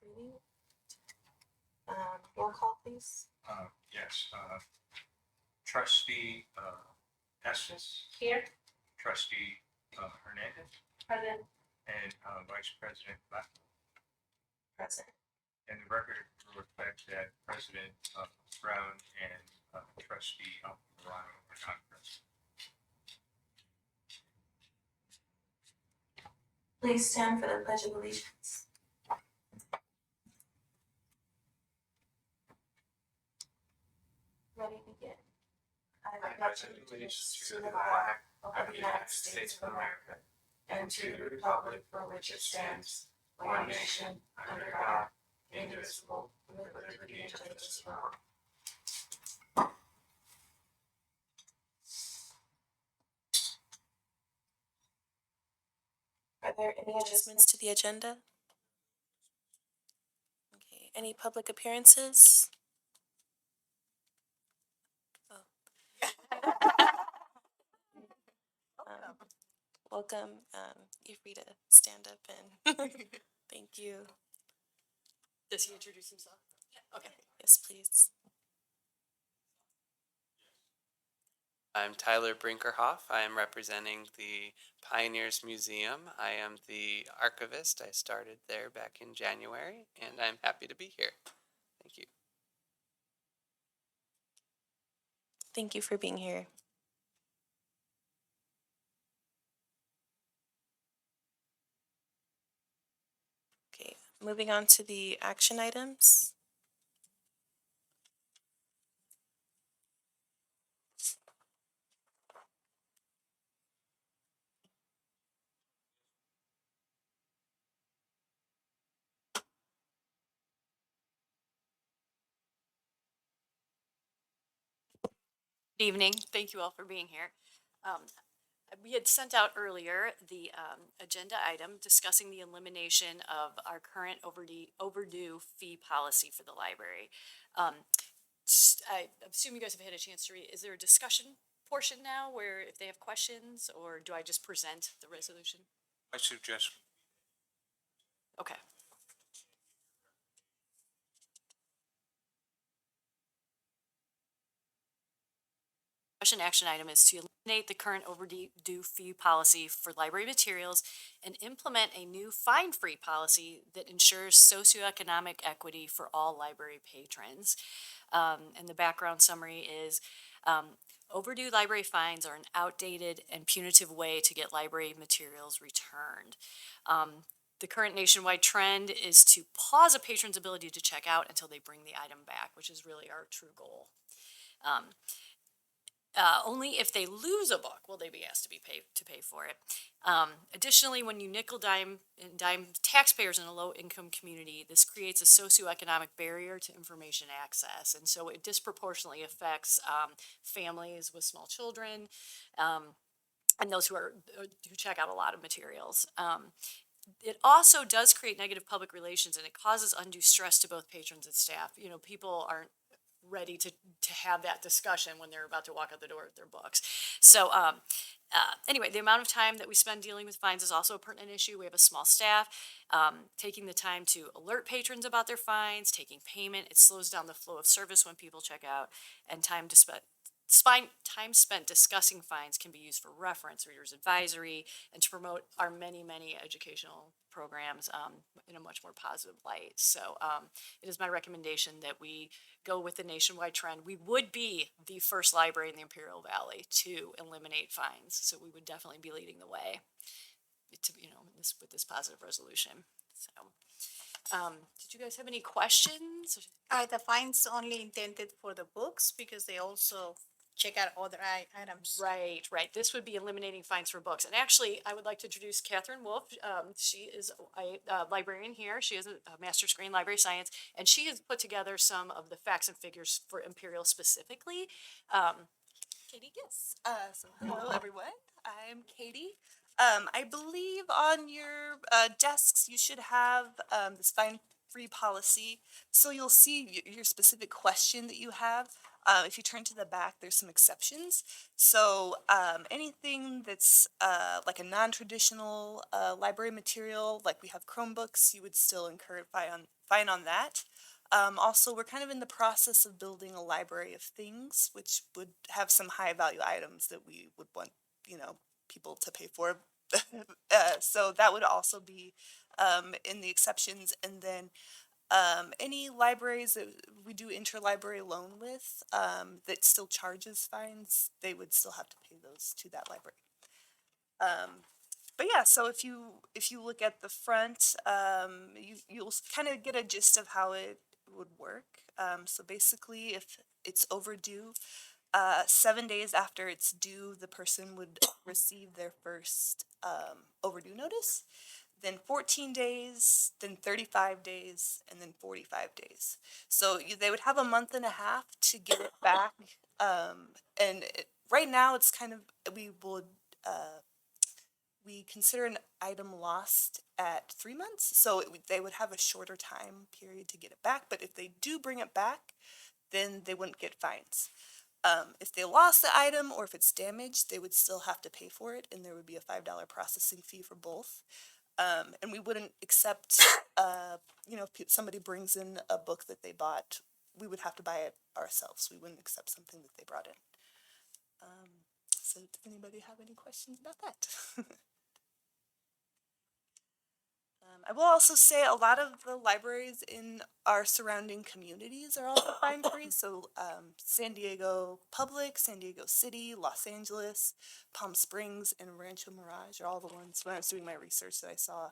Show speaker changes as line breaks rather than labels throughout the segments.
reading. Roll call, please.
Yes. Trustee Estes,
Here.
Trustee Hernandez,
Present.
and Vice President Black.
Present.
And the record will reflect that President Brown and Trustee Morano are not present.
Please stand for the Pledge of Allegiance. Ready, begin. I pledge allegiance to the flag of the United States of America and to the republic for which it stands, one nation, under God, indivisible, with liberty and justice for all. Are there any adjustments to the agenda? Okay, any public appearances? Welcome. You're free to stand up and thank you.
Does he introduce himself? Yeah. Okay.
Yes, please.
I'm Tyler Brinkerhoff. I am representing the Pioneers Museum. I am the archivist. I started there back in January, and I'm happy to be here. Thank you.
Thank you for being here. Okay, moving on to the action items.
Good evening. Thank you all for being here. We had sent out earlier the agenda item discussing the elimination of our current overdue fee policy for the library. I assume you guys have had a chance to read. Is there a discussion portion now where if they have questions, or do I just present the resolution?
I suggest.
Okay. Action item is to eliminate the current overdue fee policy for library materials and implement a new fine-free policy that ensures socioeconomic equity for all library patrons. And the background summary is overdue library fines are an outdated and punitive way to get library materials returned. The current nationwide trend is to pause a patron's ability to check out until they bring the item back, which is really our true goal. Only if they lose a book will they be asked to pay for it. Additionally, when you nickel dime taxpayers in a low-income community, this creates a socioeconomic barrier to information access, and so it disproportionately affects families with small children and those who check out a lot of materials. It also does create negative public relations, and it causes undue stress to both patrons and staff. You know, people aren't ready to have that discussion when they're about to walk out the door with their books. So anyway, the amount of time that we spend dealing with fines is also a pertinent issue. We have a small staff. Taking the time to alert patrons about their fines, taking payment, it slows down the flow of service when people check out, and time spent discussing fines can be used for reference, reader's advisory, and to promote our many, many educational programs in a much more positive light. So it is my recommendation that we go with the nationwide trend. We would be the first library in the Imperial Valley to eliminate fines, so we would definitely be leading the way with this positive resolution. So did you guys have any questions?
Are the fines only intended for the books, because they also check out other items?
Right. This would be eliminating fines for books. And actually, I would like to introduce Catherine Wolf. She is a librarian here. She has a master's degree in library science, and she has put together some of the facts and figures for Imperial specifically. Katie?
Yes. So hello, everyone. I'm Katie. I believe on your desks you should have this fine-free policy. So you'll see your specific question that you have. If you turn to the back, there's some exceptions. So anything that's like a non-traditional library material, like we have Chromebooks, you would still incur a fine on that. Also, we're kind of in the process of building a library of things, which would have some high value items that we would want, people to pay for. So that would also be in the exceptions. And then any libraries that we do interlibrary loan with that still charges fines, they would still have to pay those to that library. But yeah, so if you look at the front, you'll kind of get a gist of how it would work. So basically, if it's overdue, 7 days after it's due, the person would receive their first overdue notice. Then 14 days, then 35 days, and then 45 days. So they would have a month and a half to get it back. Right now, it's kind of, we consider an item lost at 3 months. So they would have a shorter time period to get it back. But if they do bring it back, then they wouldn't get fines. If they lost the item or if it's damaged, they would still have to pay for it, and there would be a $5 processing fee for both. And we wouldn't accept, if somebody brings in a book that they bought, we would have to buy it ourselves. We wouldn't accept something that they brought in. So does anybody have any questions about that? I will also say a lot of the libraries in our surrounding communities are also fine free. So San Diego Public, San Diego City, Los Angeles, Palm Springs, and Rancho Mirage are all the ones when I was doing my research that I saw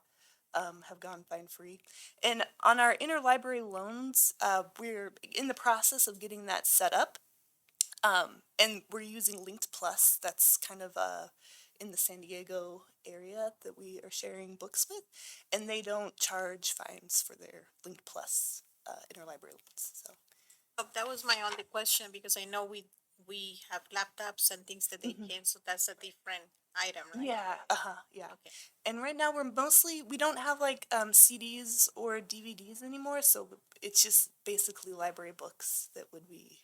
have gone fine free. And on our interlibrary loans, we're in the process of getting that set up. And we're using Linked Plus. That's kind of in the San Diego area that we are sharing books with, and they don't charge fines for their Linked Plus interlibrary loans. So
That was my only question, because I know we have laptops and things that they can, so that's a different item, right?
yeah, yeah.
Okay.
And right now we don't have like CDs or DVDs anymore, so it's just basically library books that would be.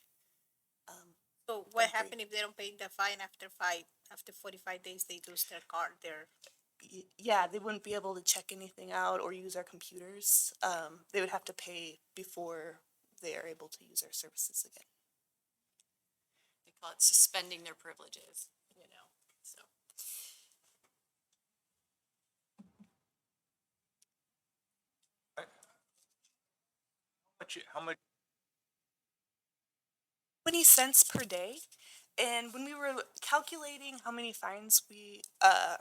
So what
Okay.
happens if they don't pay the fine after 45 days, they lose their card,
Yeah, they wouldn't be able to check anything out or use our computers. They would have to pay before they are able to use our services again.
They call it suspending their privileges, so.
How much?
20 cents per day. And when we were calculating how many fines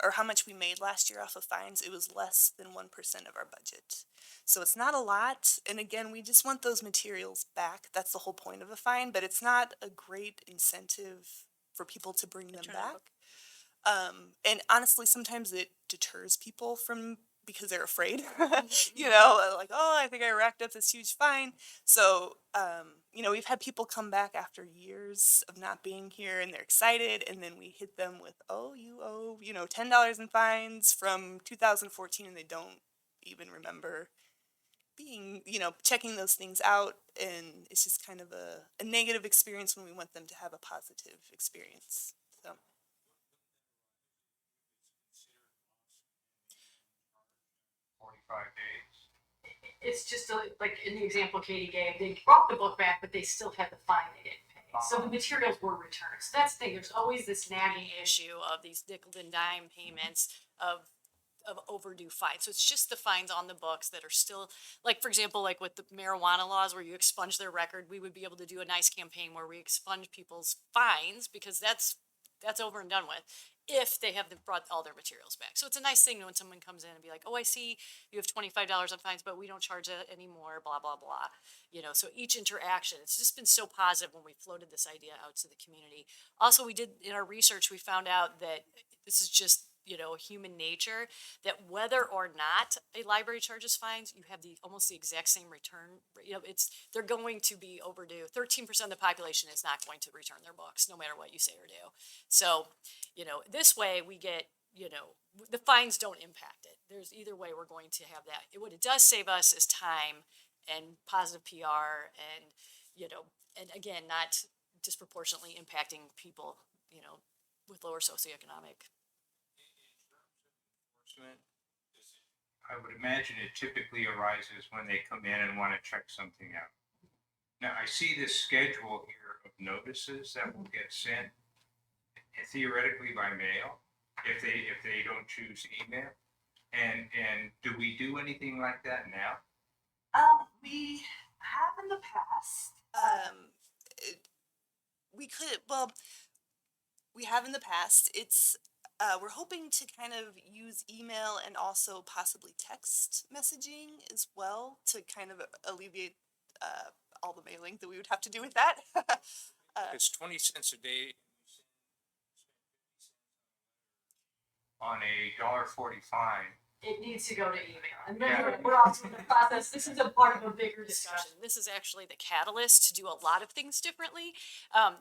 or how much we made last year off of fines, it was less than 1% of our budget. So it's not a lot. And again, we just want those materials back. That's the whole point of a fine, but it's not a great incentive for people to bring them
Return the
back. And honestly, sometimes it deters people because they're afraid, like, oh, I think I racked up this huge fine. So, we've had people come back after years of not being here, and they're excited, and then we hit them with, oh, you owe, $10 in fines from 2014, and they don't even remember being, checking those things out, and it's just kind of a negative experience when we want them to have a positive experience, so.
45 days.
It's just like in the example Katie gave, they brought the book back, but they still had the fine they didn't pay. So the materials were returned. So that's the thing. There's always this nagging issue of these nickel and dime payments of overdue fines. So it's just the fines on the books that are still, like, for example, like with the marijuana laws where you expunge their record, we would be able to do a nice campaign where we expunge people's fines, because that's over and done with, if they have brought all their materials back. So it's a nice thing when someone comes in and be like, oh, I see you have $25 on fines, but we don't charge that anymore, blah, blah, blah. So each interaction, it's just been so positive when we floated this idea out to the community. Also, we did, in our research, we found out that this is just, human nature, that whether or not a library charges fines, you have almost the exact same return. They're going to be overdue. 13% of the population is not going to return their books, no matter what you say or do. So, this way we get, the fines don't impact it. There's either way we're going to have that. What it does save us is time and positive PR, and, and again, not disproportionately impacting people, you know, with lower socioeconomic.
Enforcement, I would imagine it typically arises when they come in and want to check something out. Now, I see this schedule here of notices that will get sent theoretically by mail if they don't choose email. And do we do anything like that now?
We have in the past. We could, well, we have in the past. It's, we're hoping to kind of use email and also possibly text messaging as well to kind of alleviate, all the mailing that we would have to do with that.
It's 20 cents a day on a $1.40 fine.
It needs to go to email. And
Yeah.
then we're also in the process, this is a part of a bigger discussion. This is actually the catalyst to do a lot of things differently.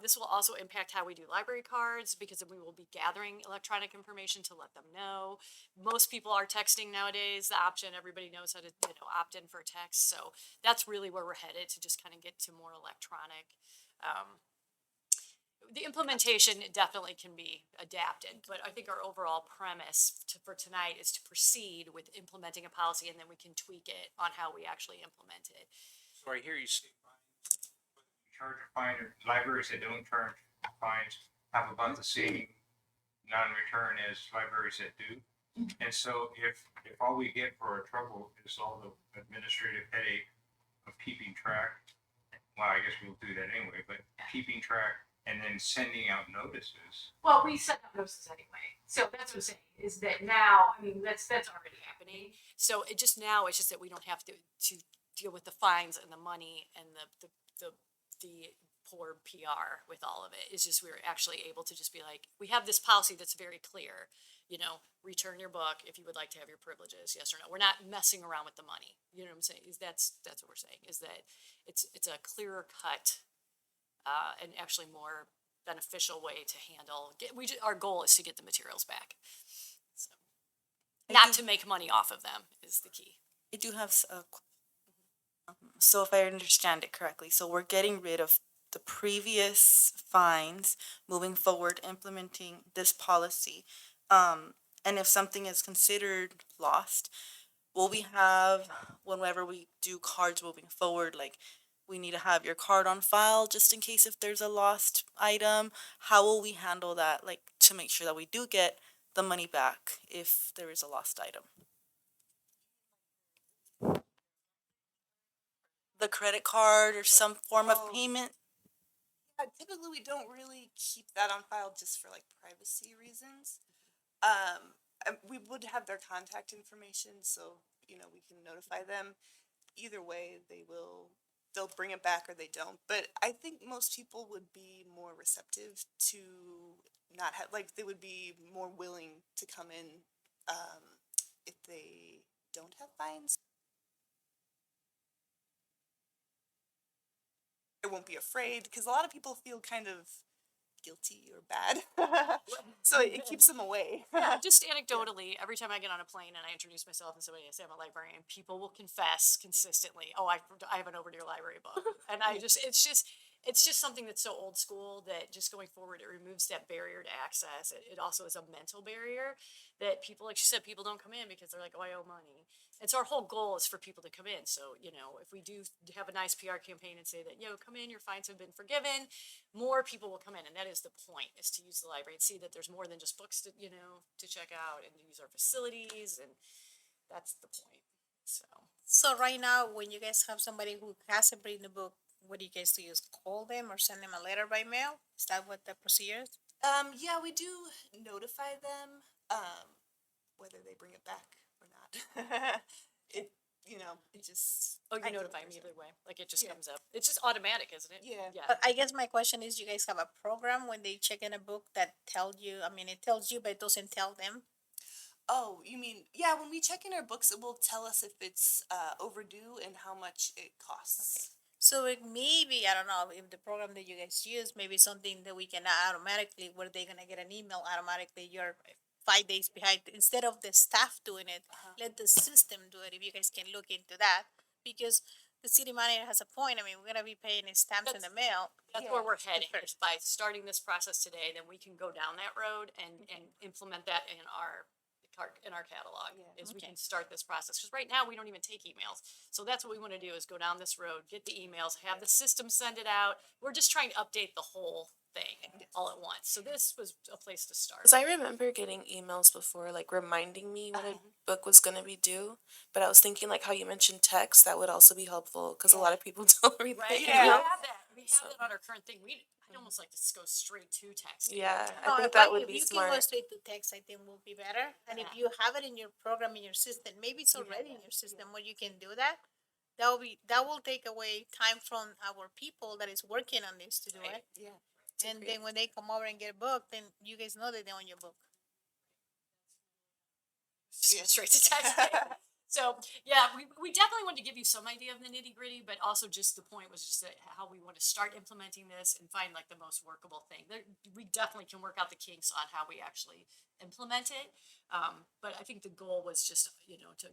This will also impact how we do library cards because we will be gathering electronic information to let them know. Most people are texting nowadays, the option, everybody knows how to, you know, opt in for text. So that's really where we're headed, to just kind of get to more electronic. The implementation definitely can be adapted, but I think our overall premise for tonight is to proceed with implementing a policy, and then we can tweak it on how we actually implement it.
So I hear you say charge a fine, or libraries that don't charge fines have about the same non-return as libraries that do. And so if all we get for our trouble is all the administrative headache of keeping track, well, I guess we'll do that anyway, but keeping track and then sending out notices.
Well, we send out notices anyway, so that's what I'm saying, is that now, I mean, that's already happening. So it's just that we don't have to deal with the fines and the money and the poor PR with all of it. It's just we're actually able to just be like, we have this policy that's very clear, you know, return your book if you would like to have your privileges, yes or no. We're not messing around with the money. You know what I'm saying? Is that's what we're saying, is that it's a clearer cut and actually more beneficial way to handle. Our goal is to get the materials back. So, not to make money off of them is the key.
I do have so if I understand it correctly, so we're getting rid of the previous fines, moving forward, implementing this policy. And if something is considered lost, will we have, whenever we do cards moving forward, like, we need to have your card on file just in case if there's a lost item? How will we handle that, like, to make sure that we do get the money back if there is a lost item? The credit card or some form of payment? Yeah, typically we don't really keep that on file just for like privacy reasons. We would have their contact information, so, you know, we can notify them. Either way, they'll bring it back or they don't. But I think most people would be more receptive to not have, like, they would be more willing to come in if they don't have fines. I won't be afraid, because a lot of people feel kind of guilty or bad. So it keeps them away.
Yeah, just anecdotally, every time I get on a plane and I introduce myself and somebody, I say I'm a librarian, people will confess consistently, oh, I have an Overdue library book. And it's just something that's so old school that just going forward, it removes that barrier to access. It also is a mental barrier that people, like she said, people don't come in because they're like, oh, I owe money. And so our whole goal is for people to come in. So, you know, if we do have a nice PR campaign and say that, yo, come in, your fines have been forgiven, more people will come in. And that is the point, is to use the library and see that there's more than just books to, you know, to check out, and to use our facilities. And that's the point.
So right now, when you guys have somebody who hasn't read the book, what do you guys do? Just call them or send them a letter by mail? Is that what the procedure is?
Yeah, we do notify them, whether they bring it back or not. It just.
Oh, you notify me either way. Like, it just comes up. It's just automatic, isn't it?
Yeah.
But I guess my question is, you guys have a program when they check in a book that tells you, I mean, it tells you, but it doesn't tell them?
Oh, you mean, yeah, when we check in our books, it will tell us if it's overdue and how much it costs.
So it maybe, I don't know, if the program that you guys use, maybe something that we can automatically, where they're gonna get an email automatically, you're 5 days behind, instead of the staff doing it, let the system do it, if you guys can look into that. Because the city manager has a point. I mean, we're gonna be paying his stamps in the mail.
That's where we're heading, is by starting this process today, then we can go down that road and implement that in our catalog, is we
Okay.
can start this process, because right now we don't even take emails. So that's what we wanna do, is go down this road, get the emails, have the system send it out. We're just trying to update the whole thing all at once, so this was a place to start.
Because I remember getting emails before, like reminding me when a book was going to be due. But I was thinking, like how you mentioned text, that would also be helpful because a lot of people don't read
Right,
the
and we
email.
have that on our current thing, I'd almost like to go straight to texting.
Yeah,
No,
I think
if
that would be
If you can go
smart.
straight to text, I think will be better. And if
Yeah.
you have it in your program, in your system, maybe it's already in your system where you can do that. That will take away time from our people that is working on this to do
Right.
it.
Yeah.
And then when they come over and get a book, then you guys know that they own your book.
Straight to texting. So, yeah, we definitely wanted to give you some idea of the nitty gritty, but also just the point was just that how we want to start implementing this and find like the most workable thing. We definitely can work out the kinks on how we actually implement it. But I think the goal was just, to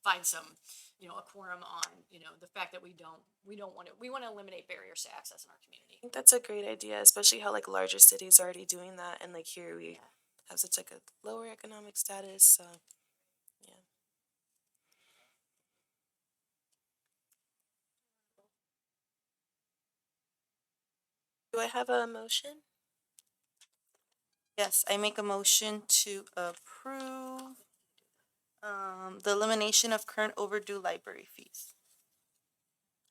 find some, a quorum on, the fact that we want to eliminate barriers to access in our community.
I think that's a great idea, especially how like larger cities are already doing that, and like here we have such like a lower economic status. So, yeah. Do I have a motion?
Yes, I make a motion to approve the elimination of current overdue library fees.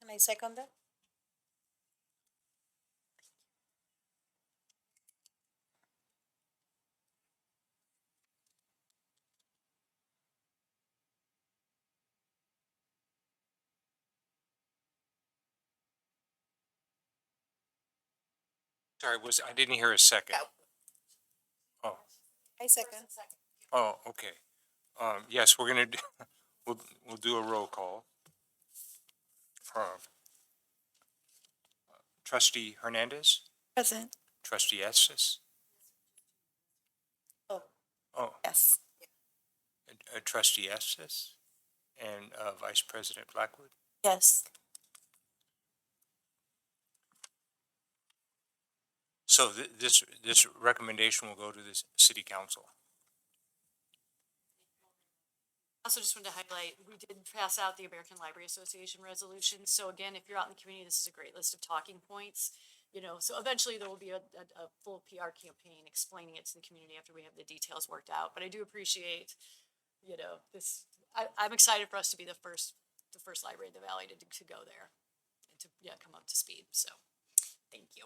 And I second that.
Sorry, I didn't hear a second. Oh,
I second.
oh, okay. Yes, we're gonna do, we'll do a roll call. Trustee Hernandez,
Present.
trustee Estes.
Oh.
Oh,
Yes.
trustee Estes and, Vice President Blackwood.
Yes.
So this recommendation will go to the city council.
Also just wanted to highlight, we did pass out the American Library Association resolution. So again, if you're out in the community, this is a great list of talking points. So eventually there will be a full PR campaign explaining it to the community after we have the details worked out. But I do appreciate, this, I'm excited for us to be the first library in the valley to go there and to, come up to speed. So, thank you.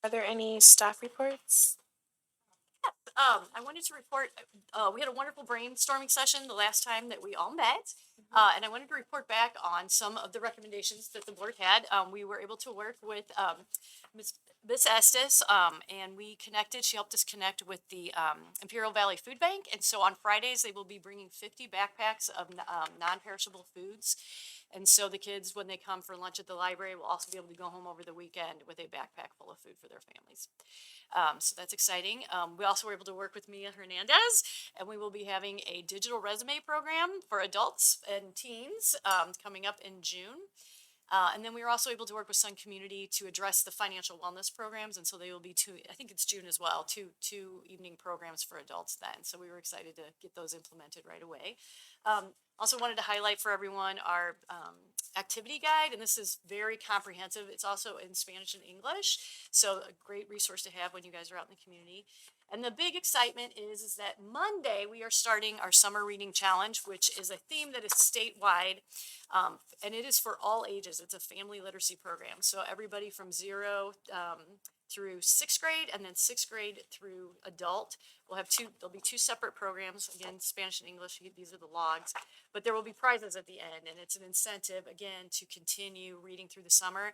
Are there any staff reports?
I wanted to report, we had a wonderful brainstorming session the last time that we all met. And I wanted to report back on some of the recommendations that the board had. We were able to work with, Miss Estes, and we connected, she helped us connect with the, Imperial Valley Food Bank. And so on Fridays, they will be bringing 50 backpacks of, non-perishable foods. And so the kids, when they come for lunch at the library, will also be able to go home over the weekend with a backpack full of food for their families. So that's exciting. We also were able to work with Mia Hernandez, and we will be having a digital resume program for adults and teens coming up in June. And then we were also able to work with Sun Community to address the financial wellness programs, and so they will be I think it's June as well, two evening programs for adults then. So we were excited to get those implemented right away. Also wanted to highlight for everyone our activity guide, and this is very comprehensive. It's also in Spanish and English, so a great resource to have when you guys are out in the community. And the big excitement is that Monday we are starting our summer reading challenge, which is a theme that is statewide, and it is for all ages. It's a family literacy program, so everybody from 0 through 6th grade, and then 6th grade through adult. We'll have there'll be two separate programs, again, Spanish and English, these are the logs, but there will be prizes at the end, and it's an incentive, again, to continue reading through the summer,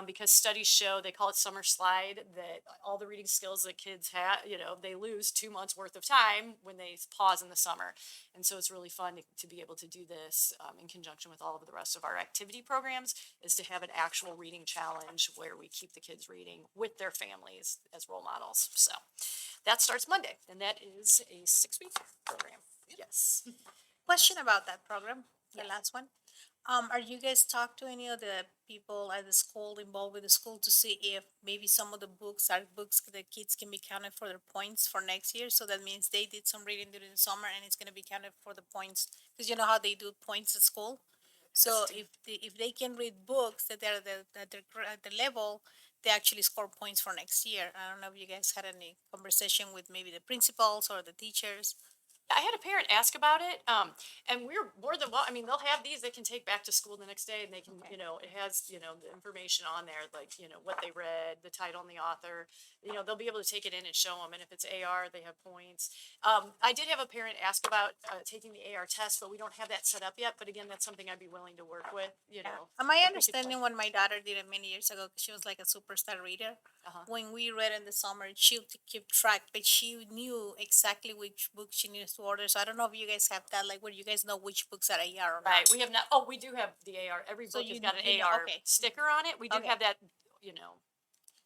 because studies show, they call it summer slide, that all the reading skills that kids have, they lose 2 months worth of time when they pause in the summer. And so it's really fun to be able to do this in conjunction with all of the rest of our activity programs, is to have an actual reading challenge where we keep the kids reading with their families as role models. So that starts Monday, and that is a 6-week program. Yes.
Question about that program. the
Yes.
last one. Are you guys talk to any of the people at the school involved with the school to see if maybe some of the books are books the kids can be counted for their points for next year? So that means they did some reading during the summer and it's gonna be counted for the points, because you know how they do points at school? So if they can read books that they're at the level, they actually score points for next year. I don't know if you guys had any conversation with maybe the principals or the teachers.
I had a parent ask about it, and we're more than well, I mean, they'll have these they can take back to school the next day and they can,
Okay.
you know, it has, you know, the information on there, like, you know, what they read, the title and the author. You know, they'll be able to take it in and show them, and if it's AR, they have points. I did have a parent ask about, taking the AR test, but we don't have that set up yet, but again, that's something I'd be willing to work with, you know.
My
if we could
understanding
find-
when my daughter did it many years ago, 'cause she was like a superstar reader.
Uh-huh.
When we read in the summer, she would keep track, but she knew exactly which book she needed to order. So I don't know if you guys have that, like where you guys know which books are AR or not.
Right, we have not, oh, we do have the AR, every
So
book has
you-
got an
you know,
AR
okay.
sticker on it, we do
Okay.
have that, you know.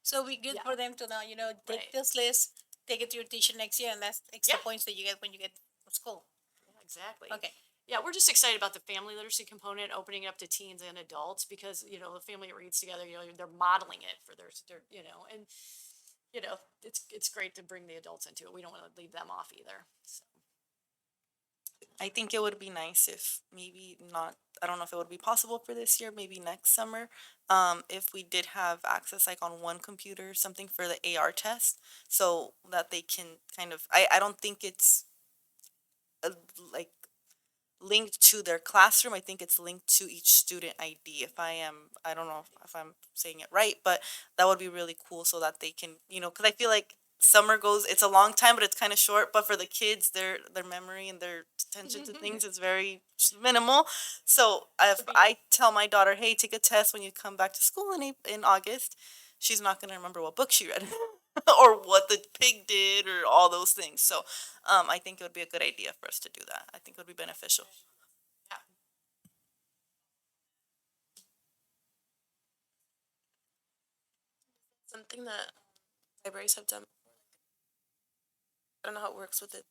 So we good
Yeah.
for them to know, you know, take
Right.
this list, take it to your teacher next year, and that's extra
Yeah.
points that you get when you get to school.
Yeah, exactly.
Okay.
Yeah, we're just excited about the family literacy component, opening it up to teens and adults, because, you know, the family that reads together, you know, they're modeling it for their, you know, and, you know, it's great to bring the adults into it. We don't want to leave them off either. So.
I think it would be nice if maybe not, I don't know if it would be possible for this year, maybe next summer. If we did have access like on one computer, or something for the AR test, so that they can kind of, I don't think it's like linked to their classroom. I think it's linked to each student ID. I don't know if I'm saying it right, but that would be really cool so that they can, you know, because I feel like summer goes, it's a long time, but it's kind of short. But for the kids, their memory and their attention to things is very minimal. So if I tell my daughter, hey, take a test when you come back to school in August, she's not gonna remember what book she read. Or what the pig did, or all those things. So, I think it would be a good idea for us to do that. I think it would be beneficial.
Something that libraries have done. I don't know how it works with it.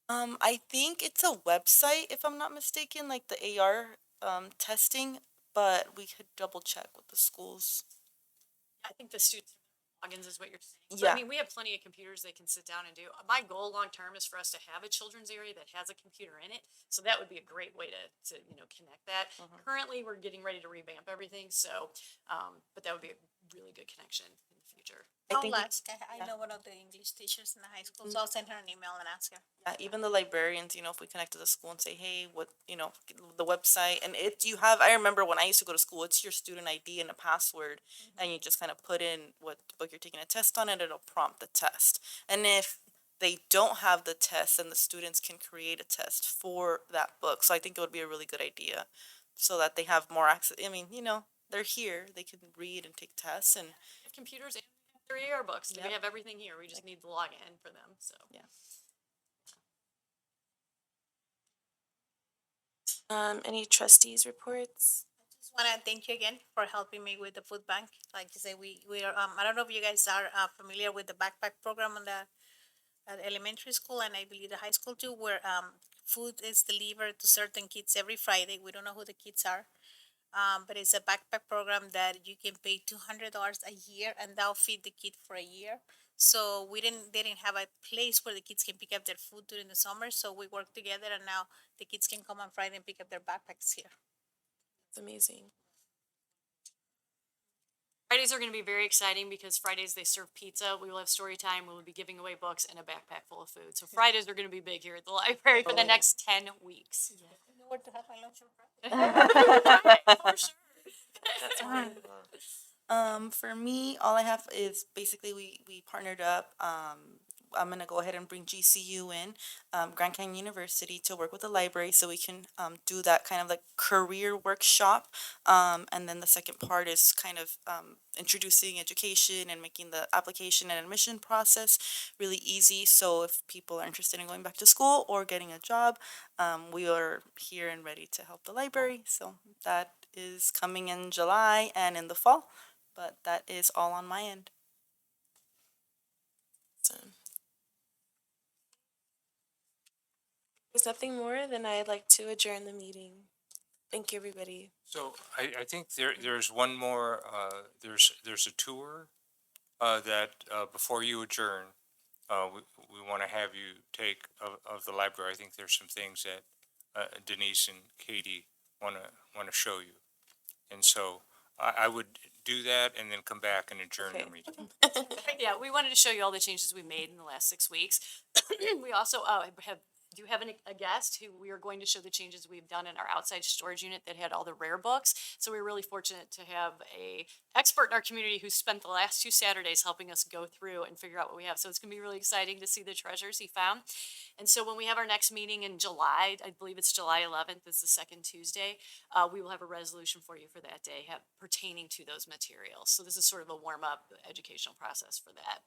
I think it's a website, if I'm not mistaken, like the AR testing, but we could double check with the schools.
I think the student logins is what you're saying. So,
Yeah.
I mean, we have plenty of computers they can sit down and do. My goal long term is for us to have a children's area that has a computer in it. So that would be a great way to you know, connect that. Currently, we're getting ready to revamp everything. So, but that would be a really good connection in the future.
I
I'll
think we-
ask. I know one of the English teachers in the high school, so I'll send her an email and ask her.
even the librarians, you know, if we connect to the school and say, hey, what, you know, the website, and if you have, I remember when I used to go to school, it's your student ID and a password, and you just kind of put in what book you're taking a test on, and it'll prompt the test. And if they don't have the test, then the students can create a test for that book. So I think it would be a really good idea, so that they have more access. I mean, you know, they're here, they can read and take tests, and
We have computers and their AR books. We
Yep.
have everything here. We just need the login for them. So.
Yeah.
Any trustees reports?
Just want to thank you again for helping me with the food bank. Like you say, we are, I don't know if you guys are familiar with the backpack program on the at elementary school, and I believe the high school too, where food is delivered to certain kids every Friday. We don't know who the kids are. But it's a backpack program that you can pay $200 a year, and that'll feed the kid for a year. So they didn't have a place where the kids can pick up their food during the summer. So we work together, and now the kids can come on Friday and pick up their backpacks here.
It's amazing.
Fridays are going to be very exciting because Fridays they serve pizza. We will have story time. We will be giving away books and a backpack full of food. So Fridays are going to be big here at the library for the next 10 weeks.
You know where to have my lunch on Friday.
For sure.
That's wonderful.
For me, all I have is basically we partnered up. I'm gonna go ahead and bring GCU in, Grand Canyon University, to work with the library so we can do that kind of like career workshop. And then the second part is kind of introducing education and making the application and admission process really easy. So if people are interested in going back to school or getting a job, we are here and ready to help the library. So that is coming in July and in the fall. But that is all on my end.
So, there's nothing more, then I'd like to adjourn the meeting. Thank you, everybody.
So I think there's one more, there's a tour, that, before you adjourn, we want to have you take of the library. I think there's some things that, Denise and Katie want to show you. And so I would do that and then come back and adjourn the
Okay.
meeting.
Yeah, we wanted to show you all the changes we made in the last 6 weeks. We also do have a guest who we are going to show the changes we've done in our outside storage unit that had all the rare books. So we're really fortunate to have a expert in our community who spent the last 2 Saturdays helping us go through and figure out what we have. So it's gonna be really exciting to see the treasures he found. And so when we have our next meeting in July, I believe it's July 11th is the second Tuesday, we will have a resolution for you for that day pertaining to those materials. So this is sort of a warm-up educational process for that.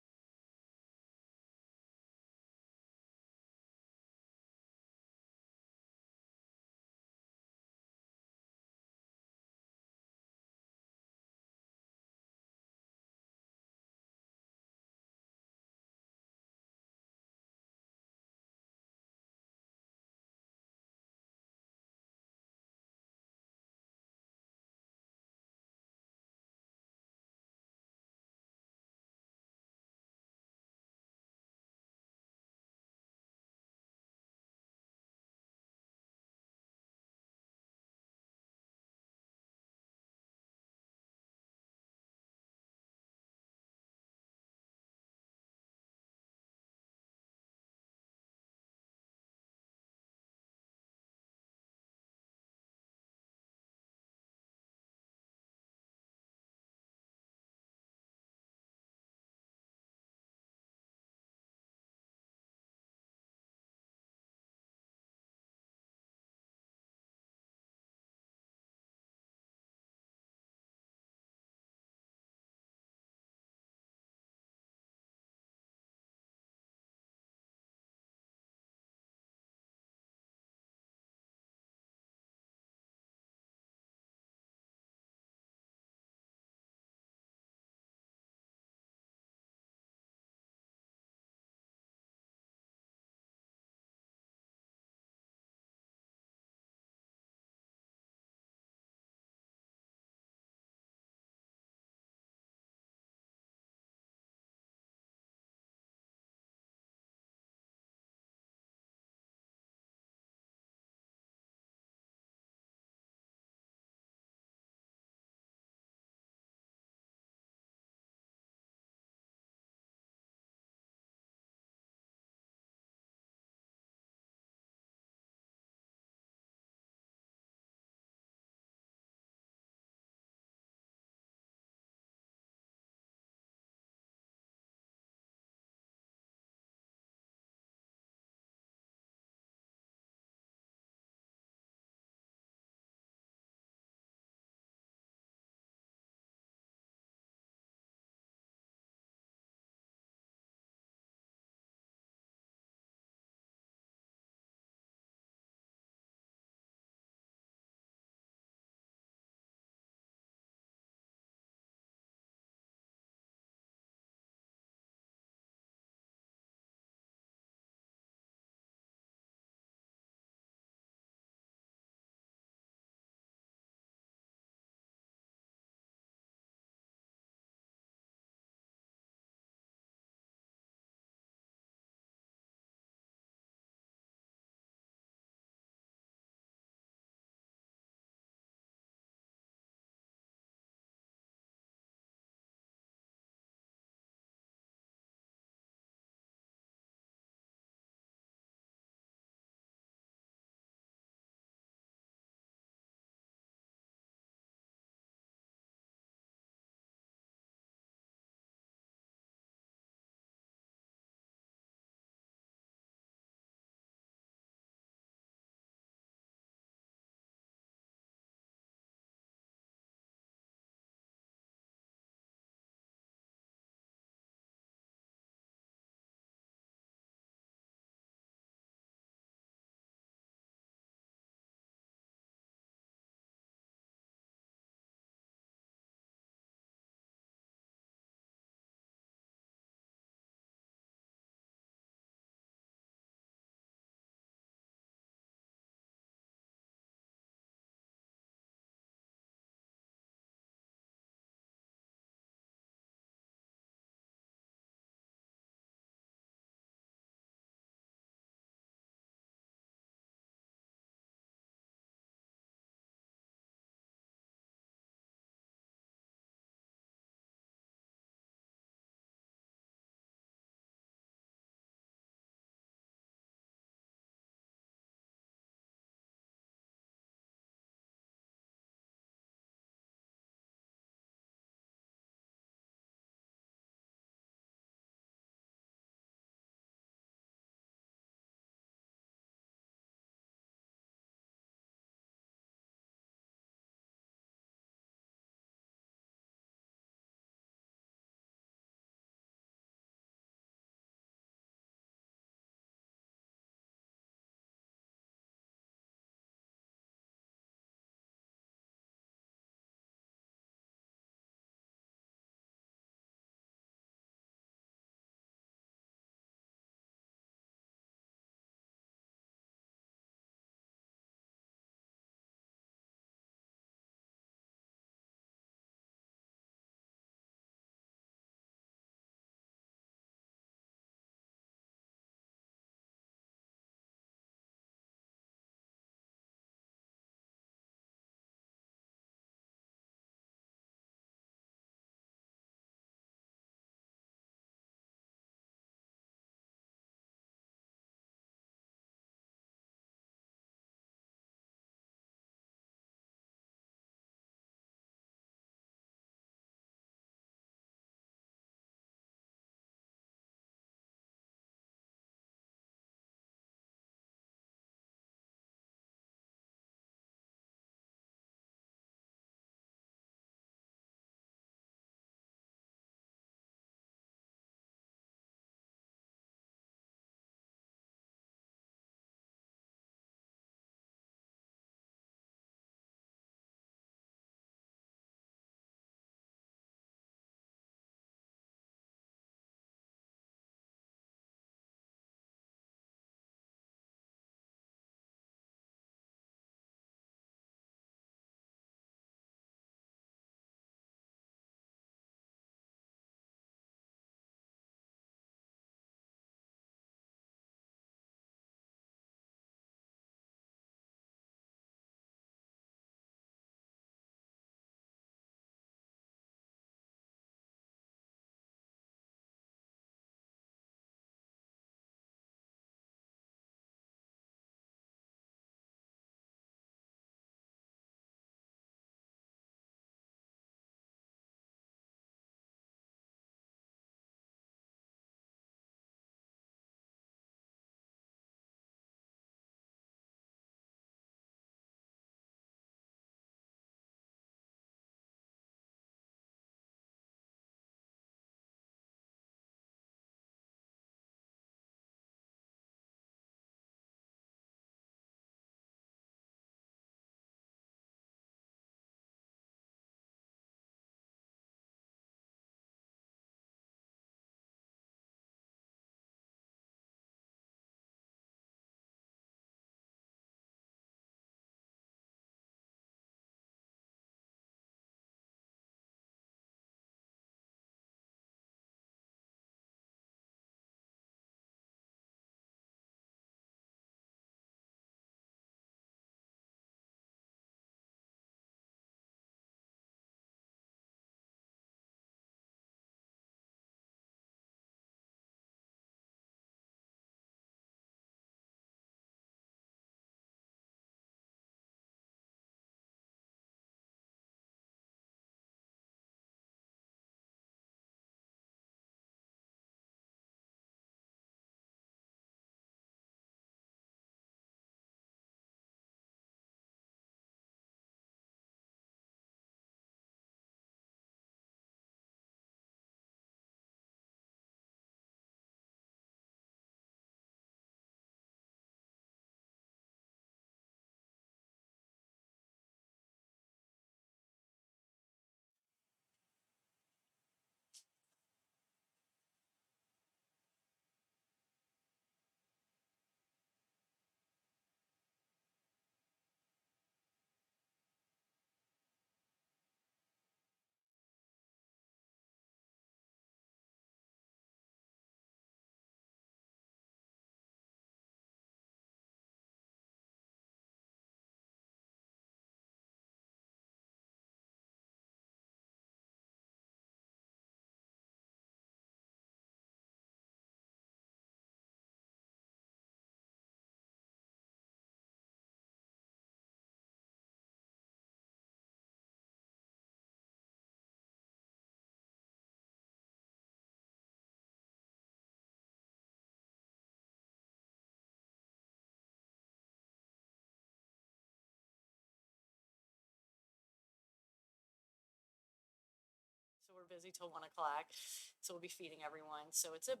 busy till 1 o'clock. So we'll be feeding everyone. So it's a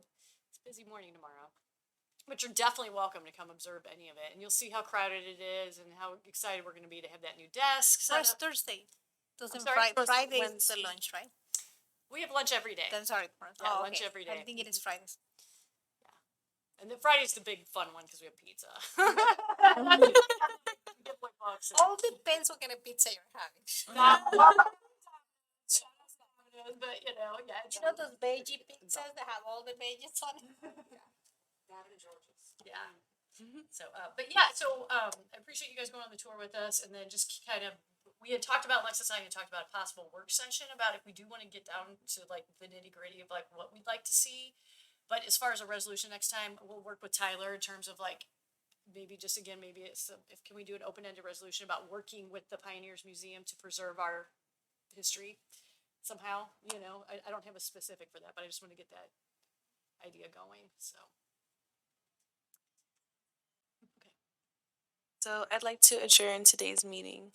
busy morning tomorrow. But you're definitely welcome to come observe any of it, and you'll see how crowded it is and how excited we're going to be to have that new desk set
First
up.
Thursday. Doesn't
sorry?
Friday is the lunch, right?
We have lunch every day.
Then sorry.
Yeah,
Oh,
lunch
okay.
every
I
day.
think it is Fridays.
And then Friday's the big fun one because we have pizza.
All depends what kind of pizza you're having.
But you know, yeah, it's
You know those veggie pizzas that have all the veggies on it?
yeah. So, but yeah, so I appreciate you guys going on the tour with us, and then just kind of we had talked about Alexis and I had talked about a possible work session about if we do want to get down to like the nitty gritty of like what we'd like to see. But as far as a resolution next time, we'll work with Tyler in terms of like maybe just again maybe it's if can we do an open-ended resolution about working with the Pioneers Museum to preserve our history somehow. You know, I don't have a specific for that, but I just want to get that idea going. So.
So I'd like to adjourn today's meeting.